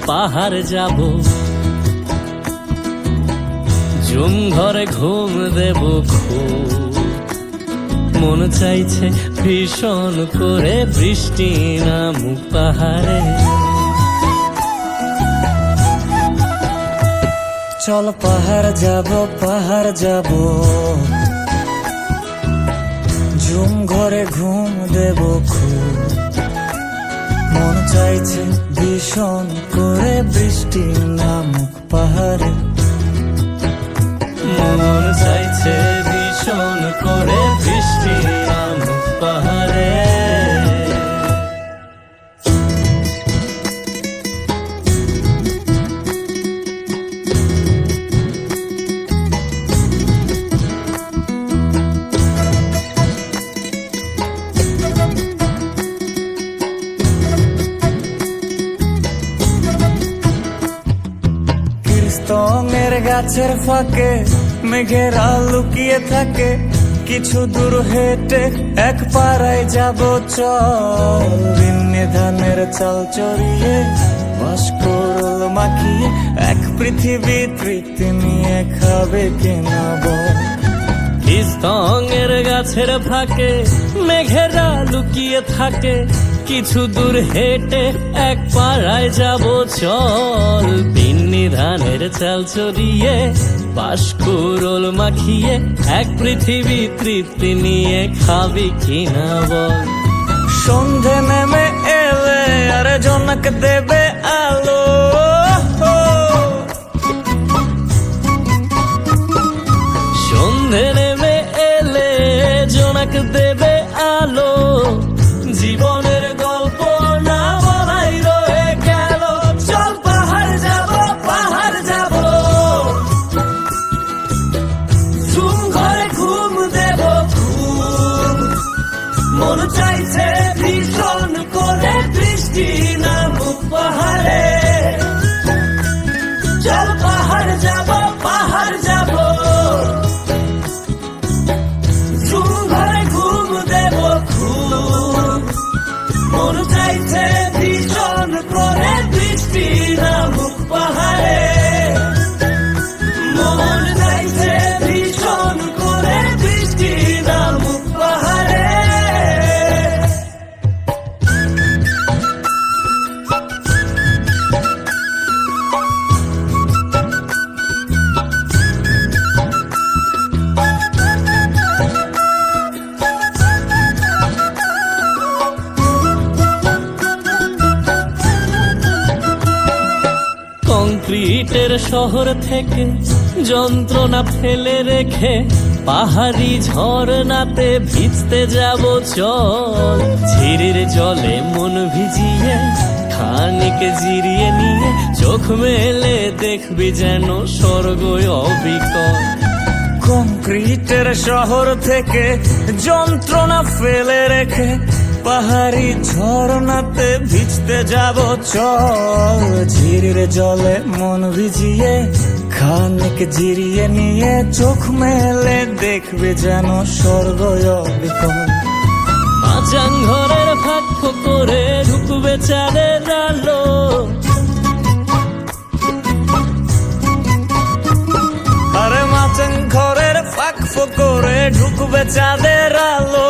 পাহাড় যাব ঝুম ঘরে ঘুম দেব খুব মন চাইছে ভীষণ করে বৃষ্টি নামুক পাহাড়ে। চল পাহাড় যাব ঝুম ঘরে ঘুম দেব খুব মন চাইছে ভীষণ করে বৃষ্টি নামুক পাহাড়ে। মন চাইছে ভীষণ করে বৃষ্টি নামুক পাহাড়ে। স্তঙের গাছের ফাঁকে মেঘেরা লুকিয়ে থাকে, কিছু দূর হেঁটে এক পাড়ায় যাব চল। বিন্নি ধানের চাল চড়িয়ে বাঁশকুড়ুল মাখিয়ে এক পৃথিবী তৃপ্তি নিয়ে খাবে কিনা বল। স্তঙের গাছের ফাঁকে মেঘেরা লুকিয়ে থাকে, কিছু দূর হেঁটে এক পাড়ায় যাব চল। বিন্নি ধানের চাল চড়িয়ে বাঁশকুড়ুল মাখিয়ে এক পৃথিবী তৃপ্তি নিয়ে খাবি কিনা বল। সন্ধে নেমে এলে আর জনক দেবে আলো, সন্ধে নেমে এলে জোনাক দেবে আলো। জীবনের গল্প না বলাই রয়ে গেল, চল পাহাড় যাব ঝুম ঘরে ঘুম দেব খুব মন চাইছে ভীষণ করে বৃষ্টি নামুক পাহাড়ে। চল পাহাড় যাব ঝুম ঘরে ঘুম দেব খুব মন চাইছে ভীষণ করে বৃষ্টি নামুক পাহাড়ে। মন চাইছে ভীষণ করে বৃষ্টি নামুক পাহাড়ে। কংক্রিটের শহর থেকে যন্ত্রণা ফেলে রেখে পাহাড়ি ঝরনাতে ভিজতে যাব চল। ঝিরির জলে মন ভিজিয়ে খানিক জিরিয়ে নিয়ে চোখ মেলে দেখবি যেন স্বর্গ অবিকল। কংক্রিটের শহর থেকে যন্ত্রণা ফেলে রেখে পাহাড়ি ঝরনাতে ভিজতে যাব চল। ঝিরির জলে মন ভিজিয়ে খানিক জিরিয়ে নিয়ে চোখ মেলে দেখবে যেন স্বর্গ অবিকল। মাচাং ঘরের ফাঁক করে ঢুকবে চাঁদের আলো, আরে মাচাং ঘরের ফাঁক করে ঢুকবে চাঁদের আলো।